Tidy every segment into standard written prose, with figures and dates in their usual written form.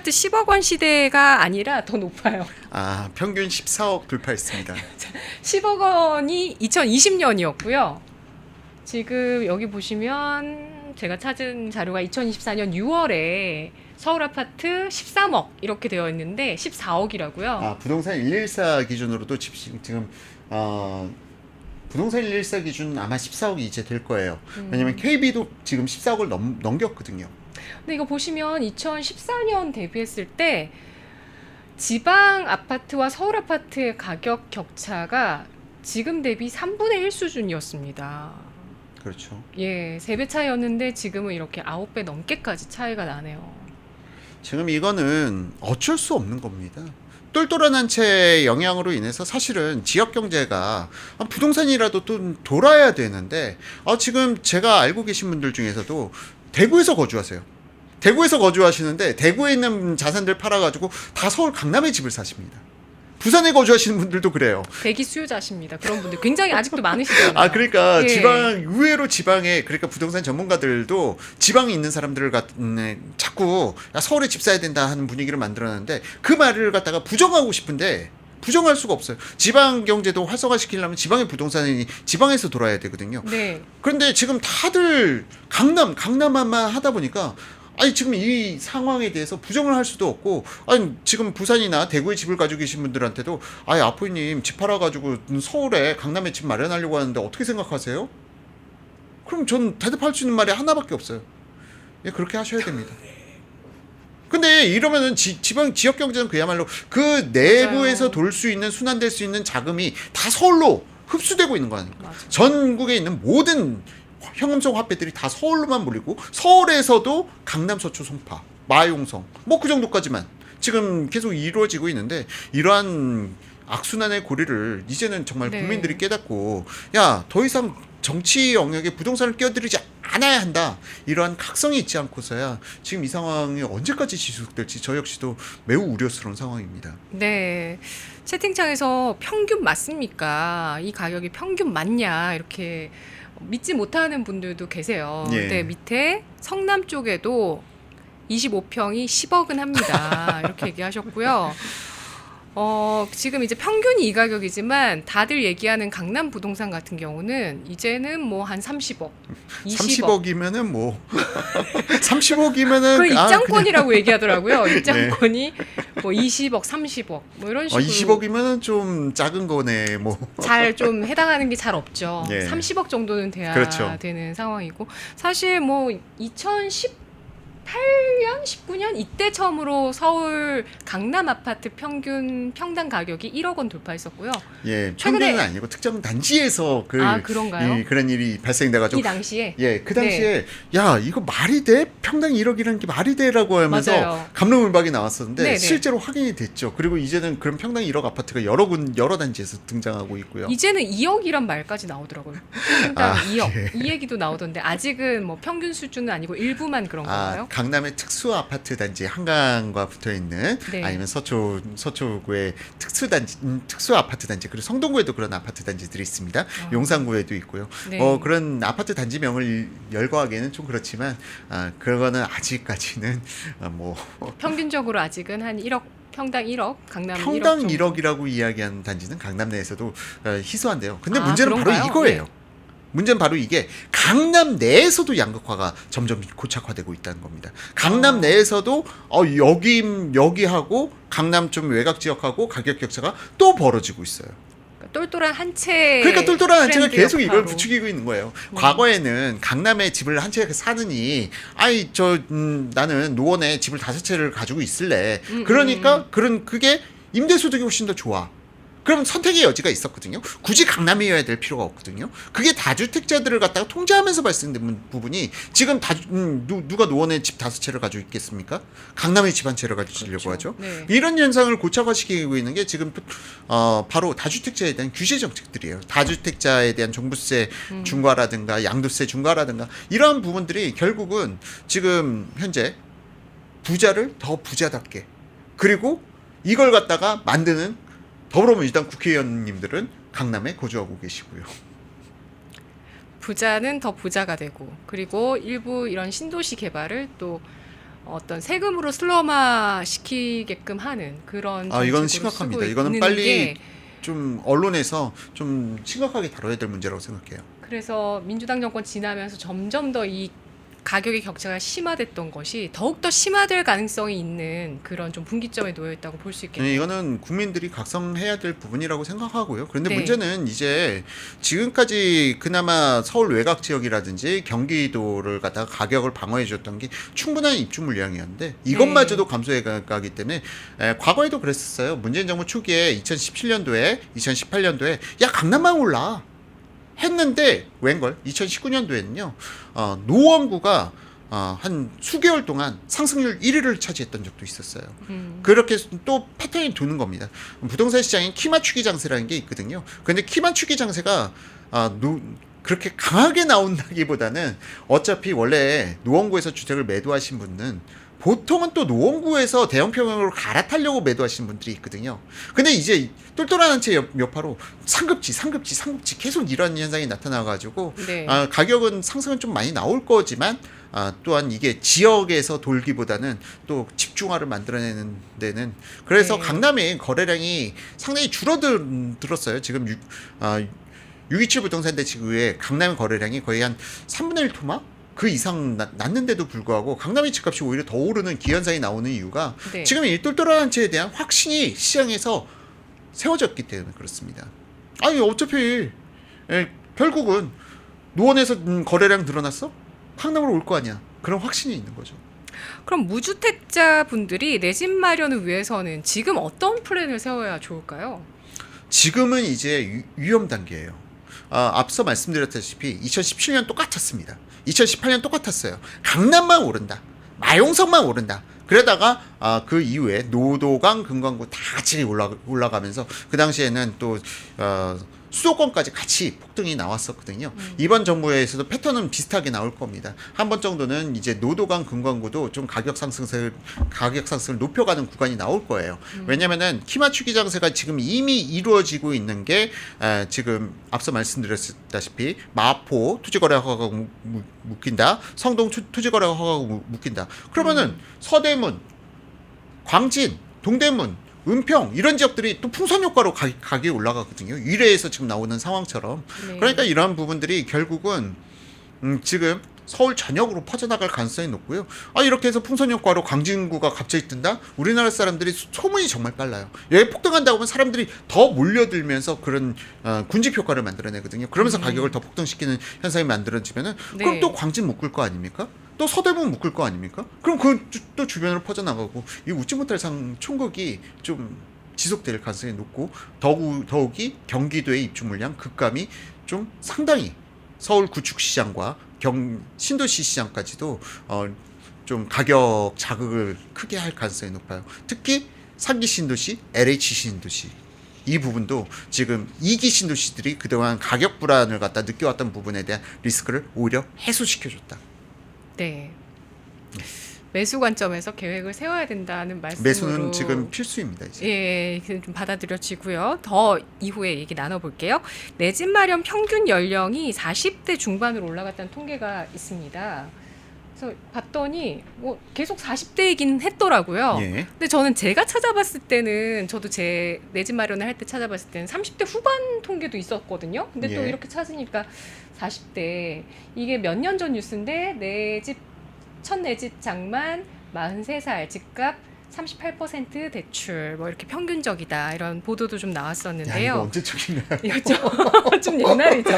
아파트 10억 원 시대가 아니라 더 높아요. 아, 평균 14억 돌파했습니다. 10억 원이 2020년이었고요. 지금 여기 보시면 제가 찾은 자료가 2024년 6월에 서울 아파트 13억 이렇게 되어 있는데 14억이라고요. 아, 부동산 114 기준으로도 지금 부동산 114 기준 아마 14억이 이제 될 거예요. 왜냐면 KB도 지금 14억을 넘겼거든요. 근데 이거 보시면 2014년 대비했을 때 지방 아파트와 서울 아파트의 가격 격차가 지금 대비 3분의 1 수준이었습니다. 그렇죠. 예, 3배 차이였는데 지금은 이렇게 9배 넘게까지 차이가 나네요. 지금 이거는 어쩔 수 없는 겁니다. 똘똘한 한 채의 영향으로 인해서 사실은 지역 경제가 부동산이라도 또 돌아야 되는데 지금 제가 알고 계신 분들 중에서도 대구에서 거주하세요. 대구에서 거주하시는데 대구에 있는 자산들 팔아가지고 다 서울 강남에 집을 사십니다. 부산에 거주하시는 분들도 그래요. 대기 수요자십니다. 그런 분들 굉장히 아직도 많으시잖아요. 아, 그러니까 예. 의외로 지방에, 그러니까 부동산 전문가들도 지방에 있는 사람들을 자꾸 야, 서울에 집 사야 된다 하는 분위기를 만들어놨는데 그 말을 갖다가 부정하고 싶은데 부정할 수가 없어요. 지방 경제도 활성화시키려면 지방의 부동산이 지방에서 돌아야 되거든요. 네. 그런데 지금 다들 강남만 하다 보니까 아니 지금 이 상황에 대해서 부정을 할 수도 없고 아니 지금 부산이나 대구에 집을 가지고 계신 분들한테도 아니 아포님 집 팔아가지고 서울에 강남에 집 마련하려고 하는데 어떻게 생각하세요? 그럼 전 대답할 수 있는 말이 하나밖에 없어요. 예, 그렇게 하셔야 됩니다. 근데 이러면은 지역 경제는 그야말로 그 내부에서 돌 수 있는 순환될 수 있는 자금이 다 서울로 흡수되고 있는 거 아닙니까? 맞아요. 전국에 있는 모든 현금성 화폐들이 다 서울로만 몰리고 서울에서도 강남, 서초, 송파, 마용성 뭐 그 정도까지만 지금 계속 이루어지고 있는데 이러한 악순환의 고리를 이제는 정말 네. 국민들이 깨닫고 야, 더 이상 정치 영역에 부동산을 끼어들이지 않아야 한다. 이러한 각성이 있지 않고서야 지금 이 상황이 언제까지 지속될지 저 역시도 매우 우려스러운 상황입니다. 네. 채팅창에서 평균 맞습니까? 이 가격이 평균 맞냐? 이렇게 믿지 못하는 분들도 계세요. 예. 근데 밑에 성남 쪽에도 25평이 10억은 합니다. 이렇게 얘기하셨고요. 지금 이제 평균이 이 가격이지만 다들 얘기하는 강남 부동산 같은 경우는 이제는 뭐 한 30억, 20억. 30억이면은 뭐 30억이면은 그 입장권이라고 얘기하더라고요. 입장권이 뭐 20억, 30억 뭐 이런 식으로 20억이면은 좀 작은 거네 뭐. 잘 좀 해당하는 게 잘 없죠. 예. 30억 정도는 돼야 그렇죠. 되는 상황이고 사실 뭐 2018년, 19년 이때 처음으로 서울 강남 아파트 평균 평당 가격이 1억 원 돌파했었고요. 예, 최근에- 평균은 아니고 특정 단지에서 그런가요? 그런 일이 발생돼가지고 이 당시에 예, 그 당시에 야 이거 말이 돼? 평당 1억이라는 게 말이 돼라고 하면서 맞아요. 감론을박이 나왔었는데 네네. 실제로 확인이 됐죠. 그리고 이제는 그런 평당 1억 아파트가 여러 단지에서 등장하고 있고요. 이제는 2억이란 말까지 나오더라고요. 평당 아, 2억 예. 이 얘기도 나오던데 아직은 뭐 평균 수준은 아니고 일부만 그런 건가요? 강남의 특수 아파트 단지 한강과 붙어 있는 네. 아니면 서초구의 특수 아파트 단지 그리고 성동구에도 그런 아파트 단지들이 있습니다. 용산구에도 있고요. 네. 그런 아파트 단지명을 열거하기에는 좀 그렇지만 그거는 아직까지는 뭐 평균적으로 아직은 한 1억 평당 1억 강남 평당 1억 정도. 1억이라고 이야기하는 단지는 강남 내에서도 희소한데요. 근데 아, 문제는 바로 그런가요? 이거예요. 네. 문제는 바로 이게 강남 내에서도 양극화가 점점 고착화되고 있다는 겁니다. 강남 내에서도 여기하고 강남 좀 외곽 지역하고 가격 격차가 또 벌어지고 있어요. 똘똘한 한 채. 그러니까 똘똘한 한 채가 트렌드 계속 이걸 여파로. 부추기고 있는 거예요. 과거에는 강남에 집을 한 채 사느니 나는 노원에 집을 5채를 가지고 있을래. 그러니까 그게 임대 소득이 훨씬 더 좋아. 그럼 선택의 여지가 있었거든요. 굳이 강남이어야 될 필요가 없거든요. 그게 다주택자들을 갖다가 통제하면서 발생된 부분이 지금 누가 노원에 집 5채를 가지고 있겠습니까? 강남에 집 한 채를 가지려고 그렇죠. 하죠. 네. 이런 현상을 고착화시키고 있는 게 지금 바로 다주택자에 대한 규제 정책들이에요. 다주택자에 대한 종부세 중과라든가 양도세 중과라든가 이러한 부분들이 결국은 지금 현재 부자를 더 부자답게 그리고 이걸 갖다가 만드는 더불어민주당 국회의원님들은 강남에 거주하고 계시고요. 부자는 더 부자가 되고 그리고 일부 이런 신도시 개발을 또 어떤 세금으로 슬럼화 시키게끔 하는 그런 이건 정책으로 심각합니다. 쓰고 이거는 있는 빨리 게, 좀 언론에서 좀 심각하게 다뤄야 될 문제라고 생각해요. 그래서 민주당 정권 지나면서 점점 더 이 가격의 격차가 심화됐던 것이 더욱더 심화될 가능성이 있는 그런 좀 분기점에 놓여 있다고 볼 수 있겠네요. 이거는 국민들이 각성해야 될 부분이라고 생각하고요. 그런데 네. 문제는 이제 지금까지 그나마 서울 외곽 지역이라든지 경기도를 갖다가 가격을 방어해 줬던 게 충분한 입주 물량이었는데 이것마저도 감소해 가기 때문에 과거에도 그랬었어요. 문재인 정부 초기에 2017년도에 2018년도에 야 강남만 올라 했는데 웬걸 2019년도에는요 노원구가 한 수개월 동안 상승률 1위를 차지했던 적도 있었어요. 그렇게 또 패턴이 도는 겁니다. 부동산 시장에 키 맞추기 장세라는 게 있거든요. 근데 키 맞추기 장세가 그렇게 강하게 나온다기보다는 어차피 원래 노원구에서 주택을 매도하신 분은 보통은 또 노원구에서 대형 평형으로 갈아타려고 매도하시는 분들이 있거든요. 근데 이제 똘똘한 한 채 여파로 상급지 계속 이런 현상이 나타나가지고 네. 가격은 상승은 좀 많이 나올 거지만 또한 이게 지역에서 돌기보다는 또 집중화를 만들어내는 데는 그래서 네. 강남의 거래량이 상당히 줄어들었어요. 지금 627 부동산 대책 이후에 강남 거래량이 거의 한 3분의 1 토막? 그 이상 났는데도 불구하고 강남의 집값이 오히려 더 오르는 기현상이 나오는 이유가 네. 지금 이 똘똘한 채에 대한 확신이 시장에서 세워졌기 때문에 그렇습니다. 어차피 결국은 노원에서 거래량 늘어났어? 강남으로 올 거 아니야. 그런 확신이 있는 거죠. 그럼 무주택자 분들이 내 집 마련을 위해서는 지금 어떤 플랜을 세워야 좋을까요? 지금은 이제 위험 단계예요. 앞서 말씀드렸다시피 2017년 똑같았습니다. 2018년 똑같았어요. 강남만 오른다. 마용성만 오른다. 그러다가 그 이후에 노도강, 금강구 다 같이 올라가면서 그 당시에는 또 수도권까지 같이 폭등이 나왔었거든요. 이번 정부에서도 패턴은 비슷하게 나올 겁니다. 한 번 정도는 이제 노도강, 금강구도 좀 가격 상승을 높여가는 구간이 나올 거예요. 왜냐면은 키 맞추기 장세가 지금 이미 이루어지고 있는 게 지금 앞서 말씀드렸다시피 마포 투지거래 허가가 묶인다. 성동 투지거래 허가가 묶인다. 그러면은 서대문, 광진, 동대문, 은평 이런 지역들이 또 풍선 효과로 가격이 올라가거든요. 위례에서 지금 나오는 상황처럼. 네. 그러니까 이런 부분들이 결국은 지금 서울 전역으로 퍼져나갈 가능성이 높고요. 이렇게 해서 풍선 효과로 광진구가 갑자기 뜬다? 우리나라 사람들이 소문이 정말 빨라요. 여기 폭등한다고 하면 사람들이 더 몰려들면서 그런 군집 효과를 만들어내거든요. 그러면서 가격을 더 폭등시키는 현상이 만들어지면은 네. 그럼 또 광진 묶을 거 아닙니까? 또 서대문 묶을 거 아닙니까? 그럼 그 또 주변으로 퍼져나가고 이 웃지 못할 총극이 좀 지속될 가능성이 높고 더욱이 경기도의 입주 물량 급감이 좀 상당히 서울 구축 시장과 신도시 시장까지도 좀 가격 자극을 크게 할 가능성이 높아요. 특히 3기 신도시, LH 신도시 이 부분도 지금 2기 신도시들이 그동안 가격 불안을 갖다 느껴왔던 부분에 대한 리스크를 오히려 해소시켜줬다. 네. 매수 관점에서 계획을 세워야 된다는 말씀으로 매수는 지금 필수입니다. 이제. 예, 좀 받아들여지고요. 더 이후에 얘기 나눠볼게요. 내 집 마련 평균 연령이 40대 중반으로 올라갔다는 통계가 있습니다. 그래서 봤더니 뭐 계속 40대이긴 했더라고요. 예. 근데 저는 제가 찾아봤을 때는 저도 제 내 집 마련을 할 때 찾아봤을 때는 30대 후반 통계도 있었거든요. 근데 또 예. 이렇게 찾으니까 40대 이게 몇 년 전 뉴스인데 첫 내 집 장만 43살 집값 38% 대출 뭐 이렇게 평균적이다 이런 보도도 좀 야, 나왔었는데요. 이거 언제적인가요? 이거 좀 옛날이죠.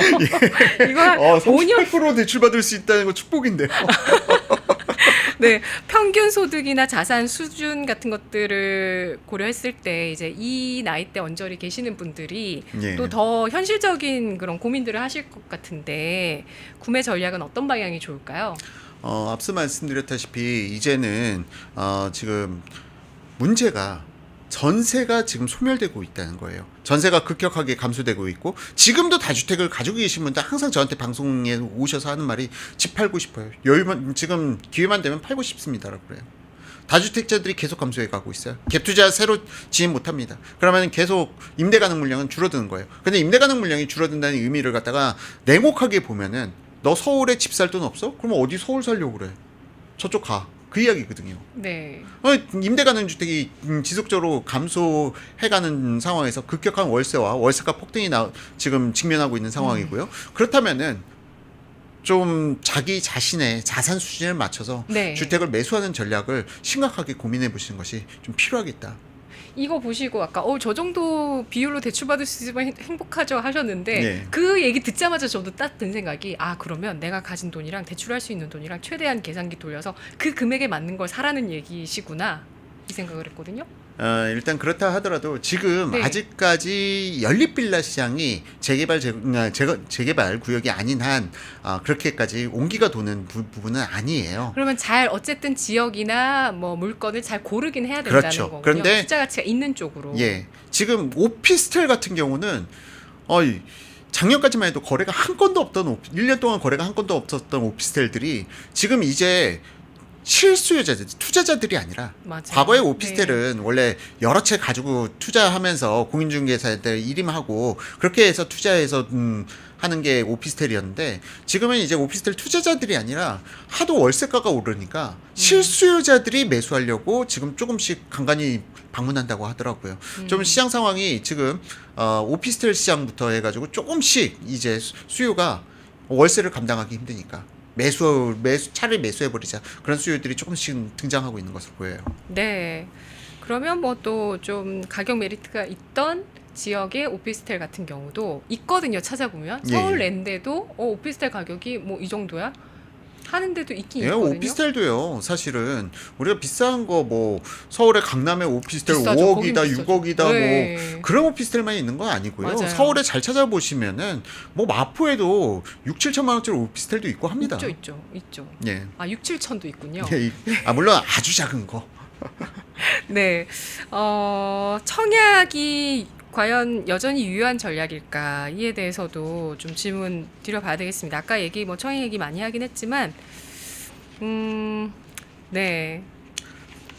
이거 한 5년 38% 대출 받을 수 있다는 거 축복인데요. 네, 평균 소득이나 자산 수준 같은 것들을 고려했을 때 이제 이 나이대 언저리 계시는 분들이 예. 또 더 현실적인 그런 고민들을 하실 것 같은데 구매 전략은 어떤 방향이 좋을까요? 앞서 말씀드렸다시피 이제는 지금 문제가 전세가 지금 소멸되고 있다는 거예요. 전세가 급격하게 감소되고 있고 지금도 다주택을 가지고 계신 분들 항상 저한테 방송에 오셔서 하는 말이 집 팔고 싶어요. 지금 기회만 되면 팔고 싶습니다라고 그래요. 다주택자들이 계속 감소해 가고 있어요. 갭투자 새로 진입 못합니다. 그러면 계속 임대 가능 물량은 줄어드는 거예요. 근데 임대 가능 물량이 줄어든다는 의미를 갖다가 냉혹하게 보면은 너 서울에 집 살 돈 없어? 그러면 어디 서울 살려고 그래? 저쪽 가. 그 이야기거든요. 네. 임대 가능 주택이 지속적으로 감소해가는 상황에서 급격한 월세와 월세가 폭등이 지금 직면하고 있는 상황이고요. 그렇다면은 좀 자기 자신의 자산 수준을 맞춰서 네. 주택을 매수하는 전략을 심각하게 고민해 보시는 것이 좀 필요하겠다. 이거 보시고 아까 저 정도 비율로 대출받을 수 있으면 행복하죠 하셨는데 네. 그 얘기 듣자마자 저도 딱 든 생각이 그러면 내가 가진 돈이랑 대출할 수 있는 돈이랑 최대한 계산기 돌려서 그 금액에 맞는 걸 사라는 얘기시구나 이 생각을 했거든요. 일단 그렇다 하더라도 지금 네. 아직까지 연립빌라 시장이 재개발 구역이 아닌 한 그렇게까지 온기가 도는 부분은 아니에요. 그러면 잘 어쨌든 지역이나 뭐 물건을 잘 고르긴 해야 된다는 그렇죠. 거군요. 그런데 투자 가치가 있는 쪽으로. 예, 지금 오피스텔 같은 경우는 작년까지만 해도 거래가 한 건도 없던 1년 동안 거래가 한 건도 없었던 오피스텔들이 지금 이제 실수요자들, 투자자들이 아니라 맞아요. 과거의 오피스텔은 원래 여러 채 가지고 투자하면서 공인중개사한테 일임하고 그렇게 해서 투자해서 하는 게 오피스텔이었는데 지금은 이제 오피스텔 투자자들이 아니라 하도 월세가가 오르니까 실수요자들이 매수하려고 지금 조금씩 간간히 방문한다고 하더라고요. 좀 시장 상황이 지금 오피스텔 시장부터 해가지고 조금씩 이제 수요가 월세를 감당하기 힘드니까 차를 매수해버리자 그런 수요들이 조금씩 등장하고 있는 것으로 보여요. 네. 그러면 뭐 또 좀 가격 메리트가 있던 지역의 오피스텔 같은 경우도 있거든요. 찾아보면 예. 서울 랜데도 오피스텔 가격이 뭐 이 정도야 하는 데도 있긴 예, 있거든요. 오피스텔도요. 사실은 우리가 비싼 거 뭐 서울의 강남의 오피스텔 비싸죠. 5억이다, 거긴 비싸죠. 6억이다 네. 뭐 그런 오피스텔만 있는 건 아니고요. 맞아요. 서울에 잘 찾아보시면은 뭐 마포에도 6, 7천만 원짜리 오피스텔도 있고 합니다. 있죠. 예. 6, 7천도 있군요. 예, 물론 아주 작은 거. 네. 청약이 과연 여전히 유효한 전략일까? 이에 대해서도 좀 질문 드려봐야 되겠습니다. 아까 청약 얘기 많이 하긴 했지만, 네.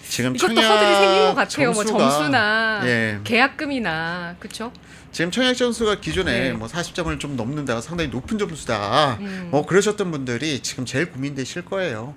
지금 이것도 청약 허들이 생긴 것 같아요. 뭐 점수가, 점수나 예. 계약금이나, 그쵸? 지금 청약 점수가 기존에 네. 뭐 40점을 좀 넘는다, 상당히 높은 점수다. 뭐 그러셨던 분들이 지금 제일 고민되실 거예요.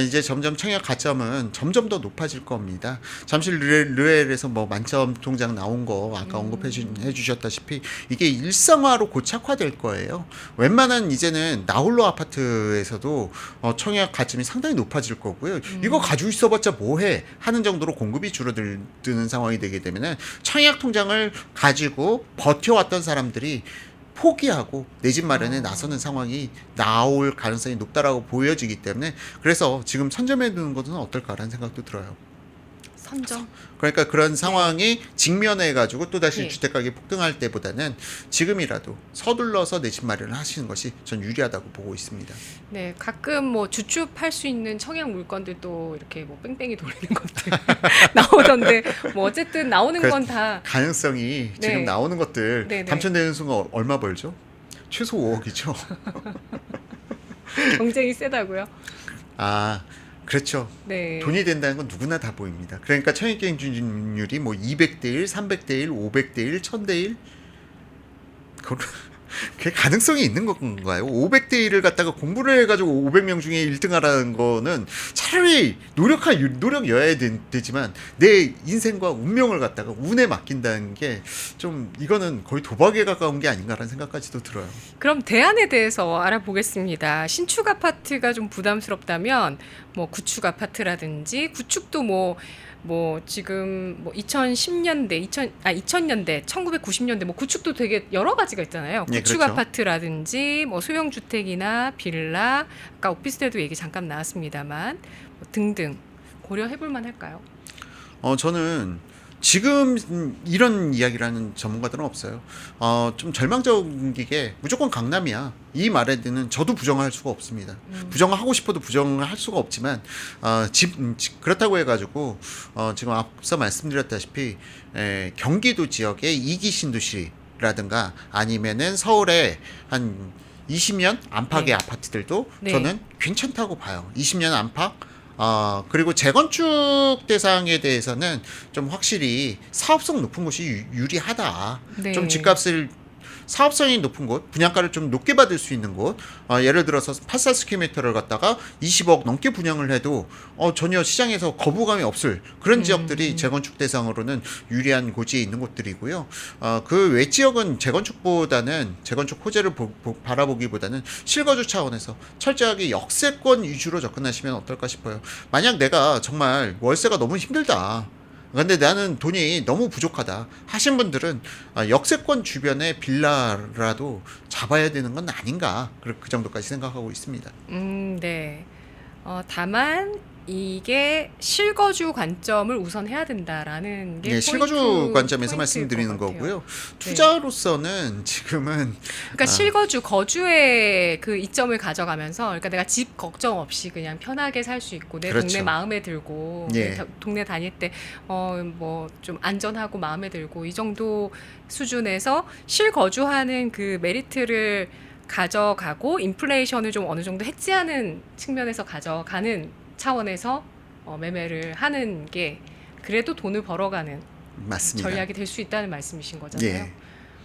이제 점점 청약 가점은 점점 더 높아질 겁니다. 잠시 르엘에서 뭐 만점 통장 나온 거 아까 언급해 주셨다시피 이게 일상화로 고착화될 거예요. 웬만한 이제는 나홀로 아파트에서도 청약 가점이 상당히 높아질 거고요. 이거 가지고 있어봤자 뭐해 하는 정도로 공급이 줄어드는 상황이 되게 되면은 청약 통장을 가지고 버텨왔던 사람들이 포기하고 내 집 마련에 나서는 상황이 나올 가능성이 높다라고 보여지기 때문에 그래서 지금 선점해 두는 것은 어떨까라는 생각도 들어요. 선점. 그러니까 그런 상황이 직면해 가지고 또다시 네. 주택 가격이 폭등할 때보다는 지금이라도 서둘러서 내 집 마련을 하시는 것이 전 유리하다고 보고 있습니다. 네, 가끔 뭐 주축할 수 있는 청약 물건들도 이렇게 뭐 뺑뺑이 돌리는 것들 나오던데 뭐 어쨌든 나오는 건 다 가능성이 지금 네. 나오는 것들 네네. 당첨되는 순간 얼마 벌죠? 최소 5억이죠. 경쟁이 세다고요. 그렇죠. 네. 돈이 된다는 건 누구나 다 보입니다. 그러니까 청약갱신율이 뭐 200대 1, 300대 1, 500대 1, 1000대 1 그게 가능성이 있는 건가요? 500대 1을 갖다가 공부를 해가지고 500명 중에 1등 하라는 거는 차라리 노력여야 되지만 내 인생과 운명을 갖다가 운에 맡긴다는 게 좀 이거는 거의 도박에 가까운 게 아닌가라는 생각까지도 들어요. 그럼 대안에 대해서 알아보겠습니다. 신축 아파트가 좀 부담스럽다면 뭐 구축 아파트라든지 구축도 뭐 지금 뭐 2010년대, 2000년대, 1990년대 뭐 구축도 되게 여러 가지가 있잖아요. 네, 구축 그렇죠. 아파트라든지 뭐 소형 주택이나 빌라, 아까 오피스텔도 얘기 잠깐 나왔습니다만 뭐 등등 고려해 볼 만할까요? 저는 지금 이런 이야기를 하는 전문가들은 없어요. 좀 절망적이게 무조건 강남이야. 이 말에는 저도 부정을 할 수가 없습니다. 부정을 하고 싶어도 부정을 할 수가 없지만 그렇다고 해가지고 지금 앞서 말씀드렸다시피 경기도 지역의 2기 신도시라든가 아니면은 서울의 한 20년 안팎의 네. 아파트들도 네. 저는 괜찮다고 봐요. 20년 안팎 그리고 재건축 대상에 대해서는 좀 확실히 사업성 높은 곳이 유리하다. 네. 좀 집값을 사업성이 높은 곳, 분양가를 좀 높게 받을 수 있는 곳, 예를 들어서 84스퀘어미터를 갖다가 20억 넘게 분양을 해도 전혀 시장에서 거부감이 없을 그런 지역들이 재건축 대상으로는 유리한 고지에 있는 곳들이고요. 그 외 지역은 재건축보다는 재건축 호재를 바라보기보다는 실거주 차원에서 철저하게 역세권 위주로 접근하시면 어떨까 싶어요. 만약 내가 정말 월세가 너무 힘들다. 근데 나는 돈이 너무 부족하다 하신 분들은 역세권 주변에 빌라라도 잡아야 되는 건 아닌가 그 정도까지 생각하고 있습니다. 네. 다만 이게 실거주 관점을 우선 해야 된다라는 게 실거주 관점에서 포인트일 말씀드리는 것 같아요. 거고요. 투자로서는 지금은 그러니까 실거주 거주의 그 이점을 가져가면서, 그러니까 내가 집 걱정 없이 그냥 편하게 살 수 있고 내 그렇죠. 동네 마음에 들고 예. 동네 다닐 때 뭐 좀 안전하고 마음에 들고 이 정도 수준에서 실거주하는 그 메리트를 가져가고 인플레이션을 좀 어느 정도 해지하는 측면에서 가져가는 차원에서 매매를 하는 게 그래도 돈을 벌어가는 맞습니다. 전략이 될 수 있다는 말씀이신 거잖아요. 예.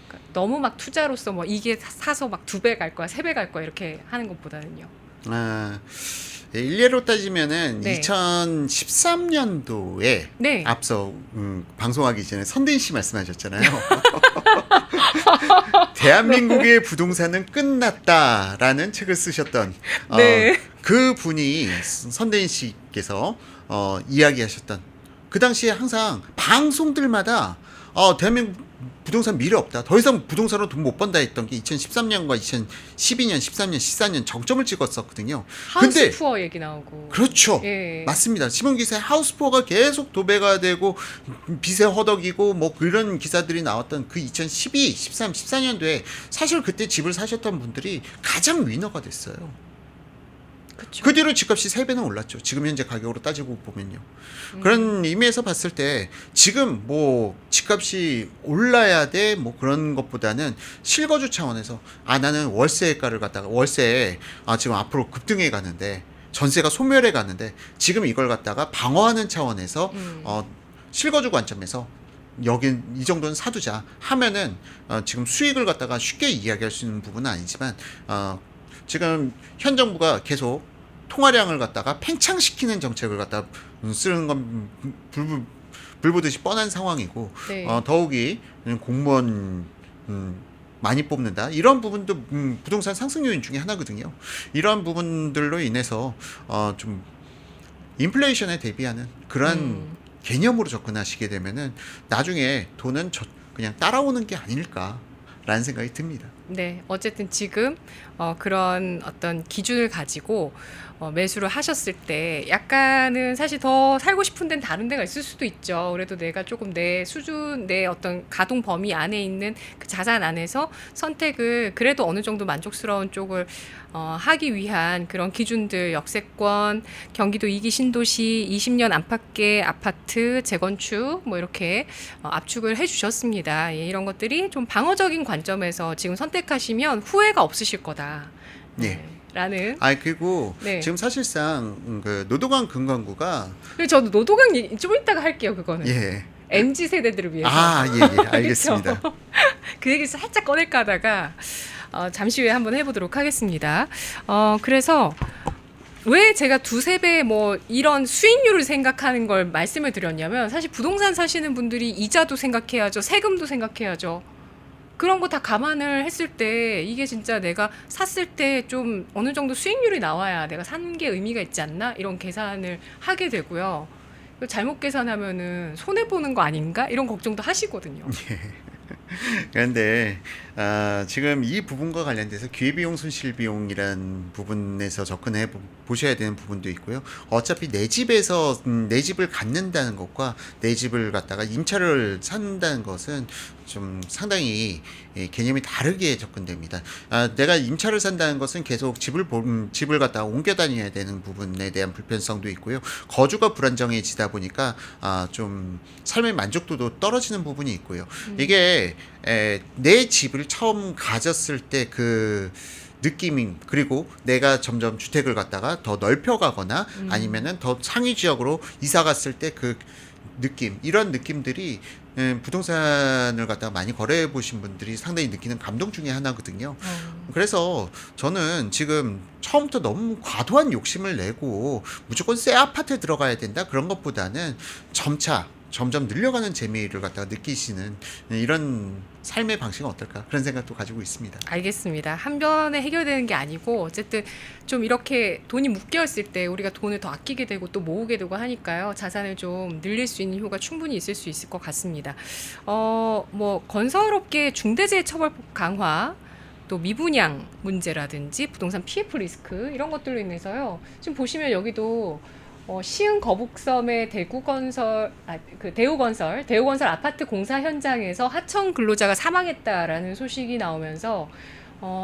그러니까 너무 막 투자로서 뭐 이게 사서 막 2배 갈 거야, 3배 갈 거야 이렇게 하는 것보다는요. 일례로 따지면은 네. 2013년도에 네. 앞서 방송하기 전에 선대인 씨 말씀하셨잖아요. 대한민국의 부동산은 끝났다라는 책을 쓰셨던 네. 그 분이 선대인 씨께서 이야기하셨던 그 당시에 항상 방송들마다 대한민국 부동산 미래 없다. 더 이상 부동산으로 돈 못 번다 했던 게 2013년과 2012년, 13년, 14년 정점을 찍었었거든요. 근데 하우스푸어 얘기 나오고. 그렇죠. 예. 맞습니다. 신문기사에 하우스푸어가 계속 도배가 되고 빚에 허덕이고 뭐 그런 기사들이 나왔던 그 2012, 13, 14년도에 사실 그때 집을 사셨던 분들이 가장 위너가 됐어요. 그쵸. 그 뒤로 집값이 3배는 올랐죠. 지금 현재 가격으로 따지고 보면요. 그런 의미에서 봤을 때 지금 뭐 집값이 올라야 돼 뭐 그런 것보다는 실거주 차원에서 나는 월세가를 갖다가 월세 지금 앞으로 급등해 가는데 전세가 소멸해 가는데 지금 이걸 갖다가 방어하는 차원에서 실거주 관점에서 여긴 이 정도는 사두자 하면은 지금 수익을 갖다가 쉽게 이야기할 수 있는 부분은 아니지만 지금 현 정부가 계속 통화량을 갖다가 팽창시키는 정책을 갖다 쓰는 건 불보듯이 뻔한 상황이고 네. 더욱이 공무원 많이 뽑는다 이런 부분도 부동산 상승 요인 중에 하나거든요. 이러한 부분들로 인해서 좀 인플레이션에 대비하는 그런 개념으로 접근하시게 되면은 나중에 돈은 그냥 따라오는 게 아닐까라는 생각이 듭니다. 네, 어쨌든 지금 그런 어떤 기준을 가지고 매수를 하셨을 때 약간은 사실 더 살고 싶은 데는 다른 데가 있을 수도 있죠. 그래도 내가 조금 내 수준, 내 어떤 가동 범위 안에 있는 그 자산 안에서 선택을 그래도 어느 정도 만족스러운 쪽을 하기 위한 그런 기준들, 역세권, 경기도 2기 신도시, 20년 안팎의 아파트 재건축 뭐 이렇게 압축을 해주셨습니다. 예, 이런 것들이 좀 방어적인 관점에서 지금 선택하시면 후회가 없으실 거다. 네. 라는. 그리고 네. 지금 사실상 그 노도강 금강구가 그리고 저도 노도강 얘기 좀 이따가 할게요. 그거는 예. MZ 세대들을 위해서. 예, 알겠습니다. 그쵸? 그 얘기 살짝 꺼낼까 하다가 잠시 후에 한번 해보도록 하겠습니다. 그래서 왜 제가 2-3배 뭐 이런 수익률을 생각하는 걸 말씀을 드렸냐면 사실 부동산 사시는 분들이 이자도 생각해야죠. 세금도 생각해야죠. 그런 거 다 감안을 했을 때 이게 진짜 내가 샀을 때 좀 어느 정도 수익률이 나와야 내가 산 게 의미가 있지 않나? 이런 계산을 하게 되고요. 잘못 계산하면은 손해보는 거 아닌가? 이런 걱정도 하시거든요. 그런데 지금 이 부분과 관련돼서 기회비용 손실비용이란 부분에서 접근해 보셔야 되는 부분도 있고요. 어차피 내 집에서 내 집을 갖는다는 것과 내 집을 갖다가 임차를 산다는 것은 좀 상당히 개념이 다르게 접근됩니다. 내가 임차를 산다는 것은 계속 집을 갖다가 옮겨 다녀야 되는 부분에 대한 불편성도 있고요. 거주가 불안정해지다 보니까 좀 삶의 만족도도 떨어지는 부분이 있고요. 이게 내 집을 처음 가졌을 때 그 느낌 그리고 내가 점점 주택을 갖다가 더 넓혀가거나 아니면은 더 상위 지역으로 이사 갔을 때 그 느낌 이런 느낌들이 부동산을 갖다가 많이 거래해 보신 분들이 상당히 느끼는 감동 중에 하나거든요. 그래서 저는 지금 처음부터 너무 과도한 욕심을 내고 무조건 새 아파트에 들어가야 된다 그런 것보다는 점점 늘려가는 재미를 갖다가 느끼시는 이런 삶의 방식은 어떨까 그런 생각도 가지고 있습니다. 알겠습니다. 한 번에 해결되는 게 아니고 어쨌든 좀 이렇게 돈이 묶여 있을 때 우리가 돈을 더 아끼게 되고 또 모으게 되고 하니까요. 자산을 좀 늘릴 수 있는 효과 충분히 있을 수 있을 것 같습니다. 뭐 건설업계 중대재해 처벌법 강화 또 미분양 문제라든지 부동산 PF 리스크 이런 것들로 인해서요. 지금 보시면 여기도 시흥 거북섬의 대우건설 대우건설 아파트 공사 현장에서 하청 근로자가 사망했다라는 소식이 나오면서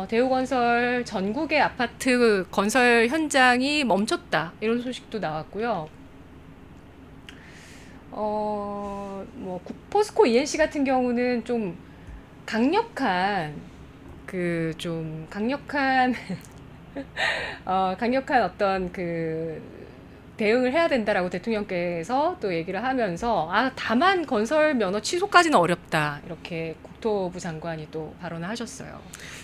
대우건설 전국의 아파트 건설 현장이 멈췄다 이런 소식도 나왔고요. 뭐 포스코 ENC 같은 경우는 좀 강력한 강력한 어떤 대응을 해야 된다라고 대통령께서 또 얘기를 하면서 다만 건설 면허 취소까지는 어렵다 이렇게 국토부 장관이 또 발언을 하셨어요.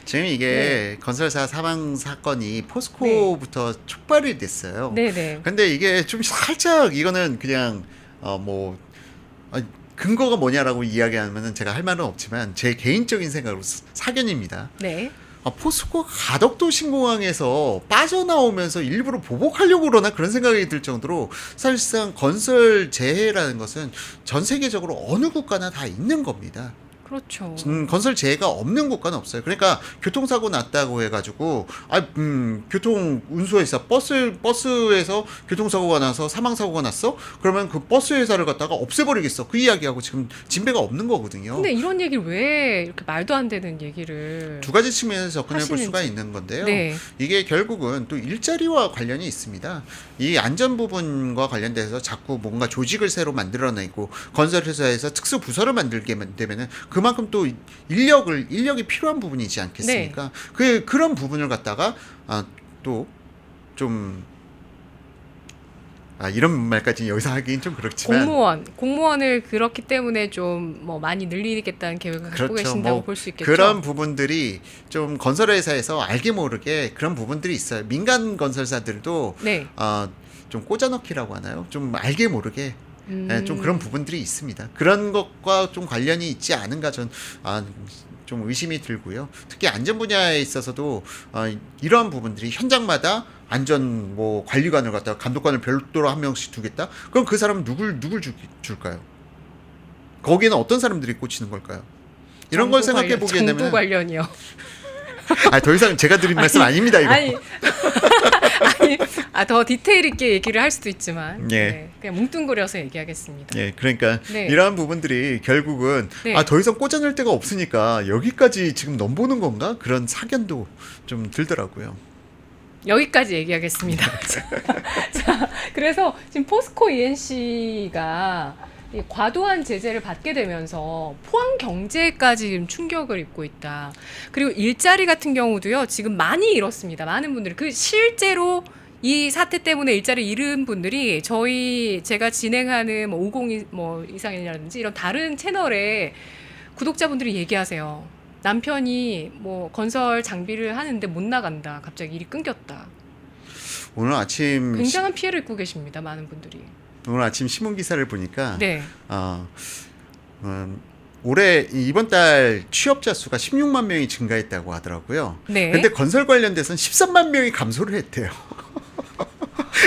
지금 이게 건설사 사망 사건이 포스코부터 촉발이 됐어요. 네네. 근데 이게 좀 살짝 이거는 그냥 근거가 뭐냐라고 이야기하면은 제가 할 말은 없지만 제 개인적인 생각으로 사견입니다. 네. 포스코가 가덕도 신공항에서 빠져나오면서 일부러 보복하려고 그러나 그런 생각이 들 정도로 사실상 건설 재해라는 것은 전 세계적으로 어느 국가나 다 있는 겁니다. 그렇죠. 건설 재해가 없는 국가는 없어요. 그러니까 교통사고 났다고 해가지고 교통 운수회사 버스에서 교통사고가 나서 사망사고가 났어? 그러면 그 버스 회사를 갖다가 없애버리겠어. 그 이야기하고 지금 진배가 없는 거거든요. 근데 이런 얘기를 왜 이렇게 말도 안 되는 얘기를 두 가지 측면에서 접근해 볼 수가 하시는지. 있는 건데요. 네. 이게 결국은 또 일자리와 관련이 있습니다. 이 안전 부분과 관련돼서 자꾸 뭔가 조직을 새로 만들어내고 건설회사에서 특수 부서를 만들게 되면은 그만큼 또 인력이 필요한 부분이지 않겠습니까? 그런 부분을 갖다가 또 좀 이런 말까지 여기서 하기는 좀 그렇지만 공무원을 그렇기 때문에 좀 뭐 많이 늘리겠다는 계획을 갖고 계신다고 볼 수 있겠죠. 그런 부분들이 좀 건설회사에서 알게 모르게 그런 부분들이 있어요. 민간 건설사들도 네. 좀 꽂아넣기라고 하나요? 좀 알게 모르게 좀 그런 부분들이 있습니다. 그런 것과 좀 관련이 있지 않은가 좀 의심이 들고요. 특히 안전 분야에 있어서도 이러한 부분들이 현장마다 안전 관리관을 갖다가 감독관을 별도로 한 명씩 두겠다. 그럼 그 사람은 누굴 줄까요? 거기에는 어떤 사람들이 꽂히는 걸까요? 이런 걸 생각해 보게 되면 정부 관련이요. 더 이상 제가 드린 말씀 아닙니다. 이거. 더 디테일 있게 얘기를 할 수도 있지만 예. 그냥 뭉뚱그려서 얘기하겠습니다. 예, 그러니까 네. 이러한 부분들이 결국은 네. 더 이상 꽂아낼 데가 없으니까 여기까지 지금 넘보는 건가? 그런 사견도 좀 들더라고요. 여기까지 얘기하겠습니다. 자, 그래서 지금 포스코 ENC가 이 과도한 제재를 받게 되면서 포항 경제까지 지금 충격을 입고 있다. 그리고 일자리 같은 경우도요, 지금 많이 잃었습니다. 많은 분들이 실제로 이 사태 때문에 일자리 잃은 분들이 제가 진행하는 50 이상이라든지 이런 다른 채널에 구독자분들이 얘기하세요. 남편이 건설 장비를 하는데 못 나간다. 갑자기 일이 끊겼다. 오늘 아침 굉장한 피해를 입고 계십니다. 많은 분들이. 오늘 아침 신문 기사를 보니까 네. 올해 이번 달 취업자 수가 16만 명이 증가했다고 하더라고요. 네. 근데 건설 관련돼서는 13만 명이 감소를 했대요.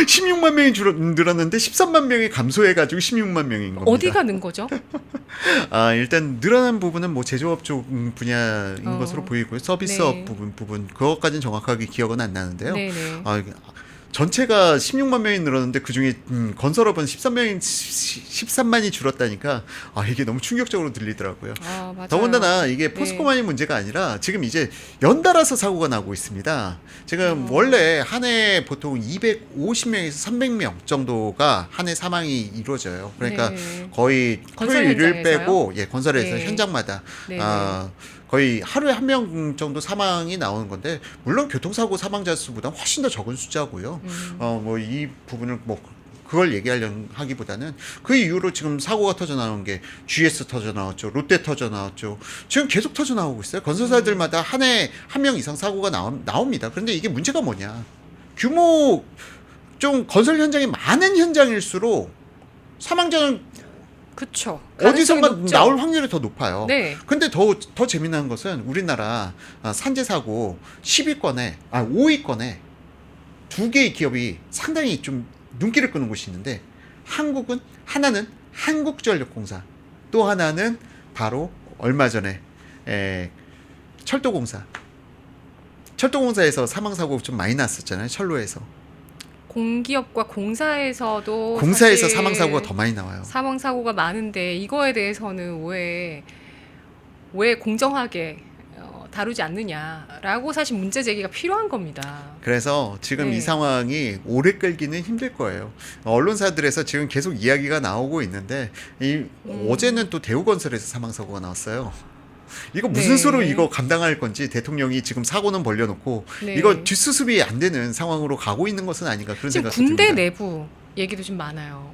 16만 명이 늘었는데 13만 명이 감소해가지고 16만 명인 겁니다. 어디가 는 거죠? 일단 늘어난 부분은 제조업 쪽 분야인 것으로 보이고요. 서비스업 네. 부분 그것까지는 정확하게 기억은 안 나는데요. 네네. 전체가 16만 명이 늘었는데 그중에 건설업은 13만이 줄었다니까 이게 너무 충격적으로 들리더라고요. 맞아요. 더군다나 이게 포스코만이 문제가 아니라 지금 이제 연달아서 사고가 나고 있습니다. 지금 원래 한 해 보통 250명에서 300명 정도가 한 해 사망이 이루어져요. 그러니까 거의 건설 토요일을 현장에서요? 빼고 건설회사 네. 현장마다 네네. 거의 하루에 한 명 정도 사망이 나오는 건데 물론 교통사고 사망자 수보다 훨씬 더 적은 숫자고요. 이 부분을 그걸 얘기하려고 하기보다는 그 이후로 지금 사고가 터져 나온 게 GS 터져 나왔죠. 롯데 터져 나왔죠. 지금 계속 터져 나오고 있어요. 건설사들마다 한 해 한 명 이상 사고가 나옵니다. 그런데 이게 문제가 뭐냐? 규모 좀 건설 현장이 많은 현장일수록 사망자는 그쵸. 어디선가 가능성이 높죠. 나올 확률이 더 높아요. 네. 근데 더 재미난 것은 우리나라 산재 사고 10위권에 5위권에 두 개의 기업이 상당히 좀 눈길을 끄는 곳이 있는데 하나는 한국전력공사, 또 하나는 바로 얼마 전에 철도공사에서 사망 사고 좀 많이 났었잖아요. 철로에서. 공기업과 공사에서도 공사에서 사실 사망 사고가 더 많이 나와요. 사망 사고가 많은데 이거에 대해서는 왜 공정하게 다루지 않느냐라고 사실 문제 제기가 필요한 겁니다. 그래서 지금 네. 이 상황이 오래 끌기는 힘들 거예요. 언론사들에서 지금 계속 이야기가 나오고 있는데 어제는 또 대우건설에서 사망 사고가 나왔어요. 이거 무슨 네. 수로 이거 감당할 건지 대통령이 지금 사고는 벌려놓고 네. 이거 뒷수습이 안 되는 상황으로 가고 있는 것은 아닌가 그런 지금 생각도 군대 듭니다. 내부 얘기도 좀 많아요.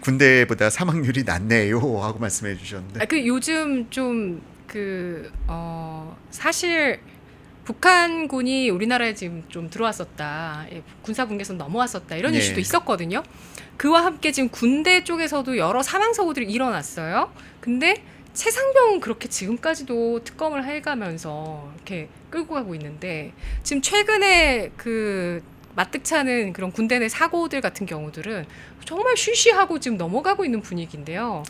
군대보다 사망률이 낮네요 하고 말씀해 주셨는데 그 요즘 좀 사실 북한군이 우리나라에 지금 좀 들어왔었다, 군사 분계선 넘어왔었다 이런 예. 이슈도 있었거든요. 그와 함께 지금 군대 쪽에서도 여러 사망 사고들이 일어났어요. 근데 최상병은 그렇게 지금까지도 특검을 해가면서 이렇게 끌고 가고 있는데 지금 최근에 그 마뜩찮은 그런 군대 내 사고들 같은 경우들은 정말 쉬쉬하고 지금 넘어가고 있는 분위기인데요.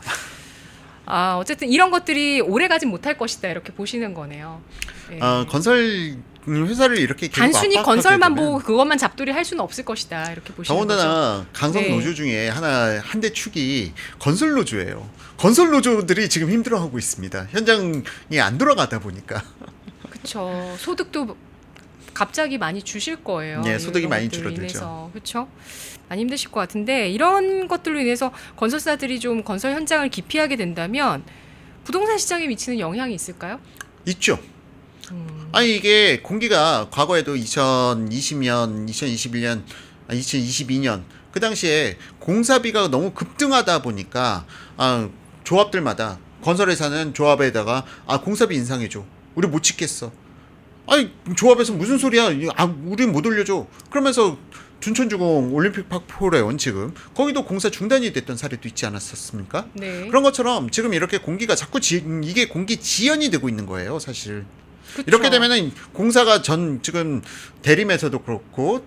어쨌든 이런 것들이 오래 가진 못할 것이다 이렇게 보시는 거네요. 예. 건설 회사를 이렇게 계속 단순히 압박하게 건설만 되면 보고 그것만 잡돌이 할 수는 없을 것이다 이렇게 보시는 거죠. 더군다나 강성 네. 노조 중에 한 대 축이 건설 노조예요. 건설 노조들이 지금 힘들어하고 있습니다. 현장이 안 돌아가다 보니까. 그렇죠. 소득도 갑자기 많이 주실 거예요. 네, 소득이 이런 많이 것들로 줄어들죠. 인해서. 그렇죠. 많이 힘드실 것 같은데 이런 것들로 인해서 건설사들이 좀 건설 현장을 기피하게 된다면 부동산 시장에 미치는 영향이 있을까요? 있죠. 아니 이게 공기가 과거에도 2020년, 2021년, 2022년 그 당시에 공사비가 너무 급등하다 보니까 조합들마다 건설회사는 조합에다가 공사비 인상해줘. 우리 못 짓겠어. 아니 조합에서 무슨 소리야? 우리 못 올려줘. 그러면서 둔촌주공 올림픽파크포레온 지금 거기도 공사 중단이 됐던 사례도 있지 않았었습니까? 네. 그런 것처럼 지금 이렇게 공기가 자꾸 이게 공기 지연이 되고 있는 거예요, 사실. 그쵸. 이렇게 되면은 공사가 지금 대림에서도 그렇고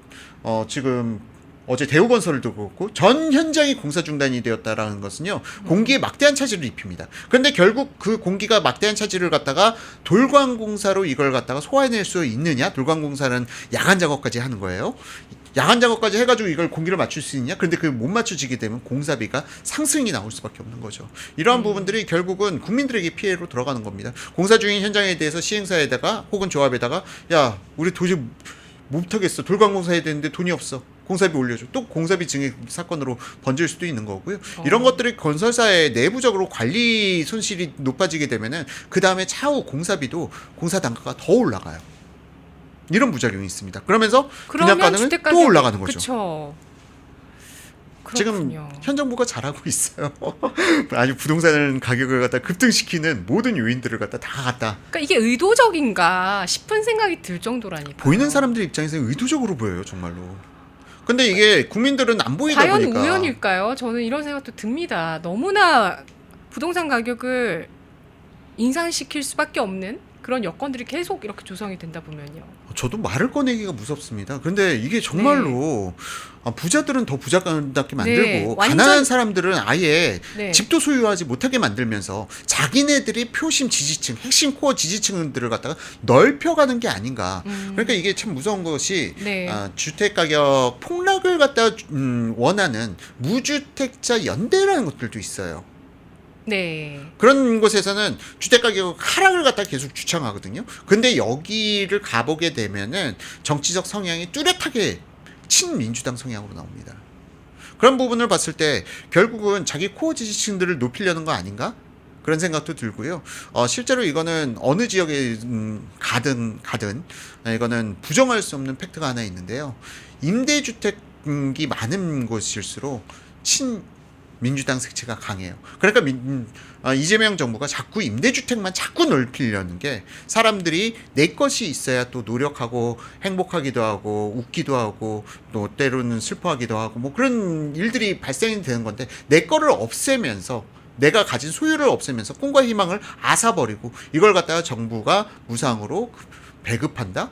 지금 어제 대우건설도 그렇고 전 현장이 공사 중단이 되었다라는 것은요 공기에 막대한 차질을 입힙니다. 그런데 결국 그 공기가 막대한 차질을 갖다가 돌광공사로 이걸 갖다가 소화해낼 수 있느냐? 돌광공사는 야간 작업까지 하는 거예요. 야간 작업까지 해가지고 이걸 공기를 맞출 수 있냐? 그런데 그 못 맞춰지게 되면 공사비가 상승이 나올 수밖에 없는 거죠. 이러한 부분들이 결국은 국민들에게 피해로 들어가는 겁니다. 공사 중인 현장에 대해서 시행사에다가 혹은 조합에다가 야 우리 도저히 못하겠어. 돌광공사 해야 되는데 돈이 없어. 공사비 올려줘. 또 공사비 증액 사건으로 번질 수도 있는 거고요. 이런 것들이 건설사의 내부적으로 관리 손실이 높아지게 되면은 그 다음에 차후 공사비도 공사 단가가 더 올라가요. 이런 부작용이 있습니다. 그러면서 분양 가능은 또 올라가는 거죠. 그렇죠. 지금 현 정부가 잘하고 있어요. 아주 부동산 가격을 갖다 급등시키는 모든 요인들을 갖다 그러니까 이게 의도적인가 싶은 생각이 들 정도라니까. 보이는 사람들 입장에서는 의도적으로 보여요, 정말로. 근데 이게 국민들은 안 보이다 과연 보니까. 우연일까요? 저는 이런 생각도 듭니다. 너무나 부동산 가격을 인상시킬 수밖에 없는 그런 여건들이 계속 이렇게 조성이 된다 보면요. 저도 말을 꺼내기가 무섭습니다. 근데 이게 정말로 부자들은 더 부자답게 만들고 완전- 가난한 사람들은 아예 네. 집도 소유하지 못하게 만들면서 자기네들이 표심 지지층, 핵심 코어 지지층들을 갖다가 넓혀가는 게 아닌가. 그러니까 이게 참 무서운 것이 네. 주택 가격 폭락을 갖다 원하는 무주택자 연대라는 것들도 있어요. 네. 그런 곳에서는 주택가격 하락을 갖다 계속 주창하거든요. 근데 여기를 가보게 되면은 정치적 성향이 뚜렷하게 친민주당 성향으로 나옵니다. 그런 부분을 봤을 때 결국은 자기 코어 지지층들을 높이려는 거 아닌가? 그런 생각도 들고요. 실제로 이거는 어느 지역에 가든 이거는 부정할 수 없는 팩트가 하나 있는데요. 임대주택 미국이 많은 곳일수록 친민주당 색채가 강해요. 그러니까 이재명 정부가 자꾸 임대주택만 자꾸 넓히려는 게 사람들이 내 것이 있어야 또 노력하고 행복하기도 하고 웃기도 하고 또 때로는 슬퍼하기도 하고 뭐 그런 일들이 발생이 되는 건데 내 거를 없애면서 내가 가진 소유를 없애면서 꿈과 희망을 앗아버리고 이걸 갖다가 정부가 무상으로 배급한다?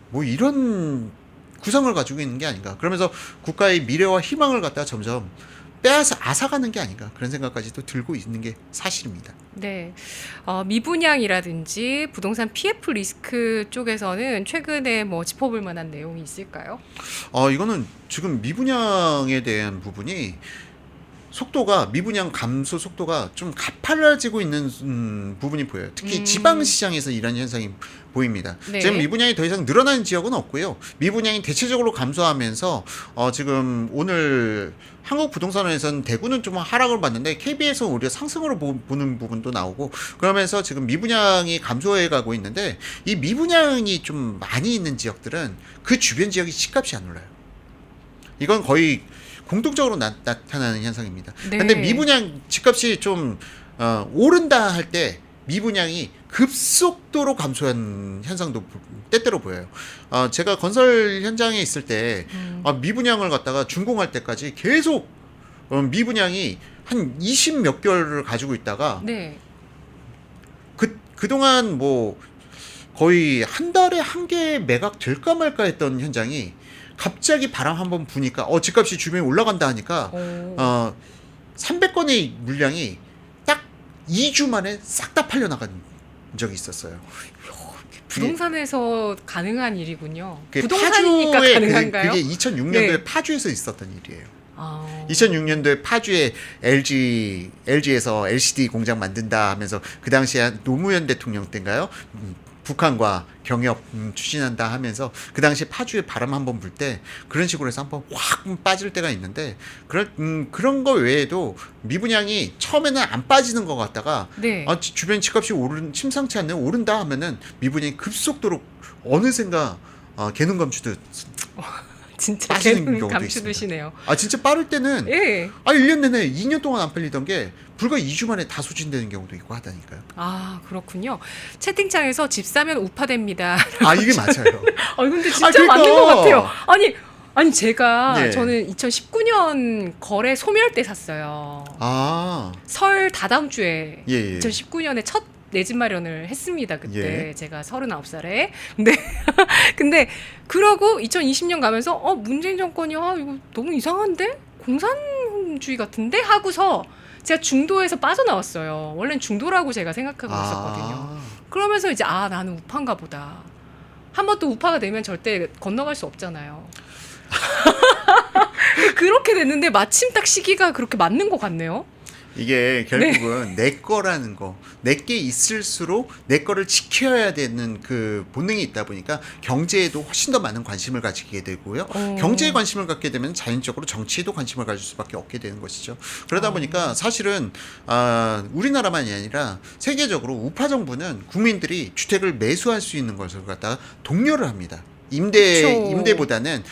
뭐 이런 구성을 가지고 있는 게 아닌가. 그러면서 국가의 미래와 희망을 갖다가 점점 빼앗아 앗아가는 게 아닌가. 그런 생각까지도 들고 있는 게 사실입니다. 네, 미분양이라든지 부동산 PF 리스크 쪽에서는 최근에 뭐 짚어볼 만한 내용이 있을까요? 이거는 지금 미분양에 대한 부분이 속도가 미분양 감소 속도가 좀 가팔라지고 있는 부분이 보여요. 특히 지방 시장에서 이런 현상이 보입니다. 네. 지금 미분양이 더 이상 늘어나는 지역은 없고요. 미분양이 대체적으로 감소하면서 지금 오늘 한국부동산원에서는 대구는 좀 하락을 봤는데 KB에서는 오히려 상승으로 보는 부분도 나오고 그러면서 지금 미분양이 감소해 가고 있는데 이 미분양이 좀 많이 있는 지역들은 그 주변 지역이 집값이 안 올라요. 이건 거의 공통적으로 나타나는 현상입니다. 네. 근데 미분양 집값이 좀 오른다 할 때 미분양이 급속도로 감소한 현상도 때때로 보여요. 제가 건설 현장에 있을 때 미분양을 갖다가 준공할 때까지 계속 미분양이 한 20 몇 개월을 가지고 있다가 네. 그동안 뭐 거의 한 달에 한 개 매각 될까 말까 했던 현장이 갑자기 바람 한번 부니까 집값이 주변에 올라간다 하니까 300건의 물량이 딱 2주 만에 싹 다 팔려 나간 적이 있었어요. 부동산에서 가능한 일이군요. 그게 부동산이니까 파주에 가능한가요? 그게 2006년도에 네. 파주에서 있었던 일이에요. 2006년도에 2006년도에 파주에 LG에서 LCD 공장 만든다 하면서 그 당시에 노무현 대통령 때인가요? 북한과 경협 추진한다 하면서 그 당시에 파주에 바람 한번 불 때 그런 식으로 해서 한번 확 빠질 때가 있는데 그런 거 외에도 미분양이 처음에는 안 빠지는 것 같다가 네. 주변 집값이 심상치 않네 오른다 하면은 미분양이 급속도로 어느샌가 개눈 감추듯 진짜 빠지는 개눈 경우도 감추듯이네요. 진짜 빠를 때는 예. 1년 내내 2년 동안 안 팔리던 게 불과 2주 만에 다 소진되는 경우도 있고 하다니까요. 그렇군요. 채팅창에서 집 사면 우파됩니다. 이게 맞아요. 근데 진짜 그러니까. 맞는 것 같아요. 아니 제가 네. 저는 2019년 거래 소멸 때 샀어요. 설 다다음 주에 예. 2019년에 첫 내 집 마련을 했습니다. 그때 예. 제가 39살에. 근데 그러고 2020년 가면서 문재인 정권이 이거 너무 이상한데? 공산주의 같은데? 하고서 제가 중도에서 빠져나왔어요. 원래는 중도라고 제가 생각하고 있었거든요. 그러면서 이제 나는 우파인가 보다. 한 번 또 우파가 되면 절대 건너갈 수 없잖아요. 그렇게 됐는데 마침 딱 시기가 그렇게 맞는 것 같네요. 이게 결국은 내 거라는 거, 내게 있을수록 내 거를 지켜야 되는 그 본능이 있다 보니까 경제에도 훨씬 더 많은 관심을 가지게 되고요. 경제에 관심을 갖게 되면 자연적으로 정치에도 관심을 가질 수밖에 없게 되는 것이죠. 그러다 보니까 사실은 우리나라만이 아니라 세계적으로 우파 정부는 국민들이 주택을 매수할 수 있는 것을 갖다가 독려를 합니다. 임대보다는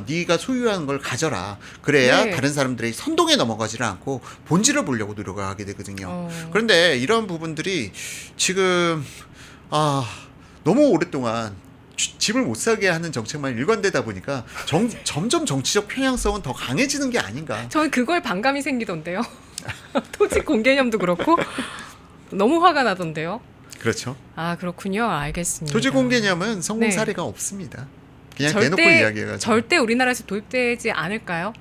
네가 소유한 걸 가져라. 그래야 다른 사람들이 선동에 넘어가지를 않고 본질을 보려고 노력을 하게 되거든요. 그런데 이런 부분들이 지금 너무 오랫동안 집을 못 사게 하는 정책만 일관되다 보니까 점점 정치적 편향성은 더 강해지는 게 아닌가. 저는 그걸 반감이 생기던데요. 토지 공개념도 그렇고 너무 화가 나던데요. 그렇죠. 그렇군요. 알겠습니다. 토지 공개념은 성공 사례가 없습니다. 그냥 절대, 대놓고 이야기해가지고. 절대 우리나라에서 도입되지 않을까요?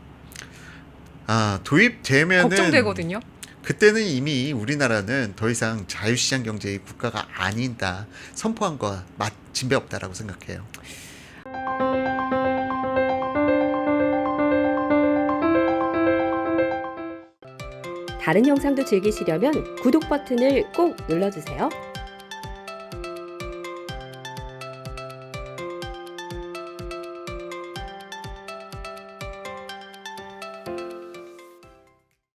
도입되면은 걱정되거든요. 그때는 이미 우리나라는 더 이상 자유시장 경제의 국가가 아니다 선포한 거와 진배 없다라고 생각해요. 다른 영상도 즐기시려면 구독 버튼을 꼭 눌러주세요.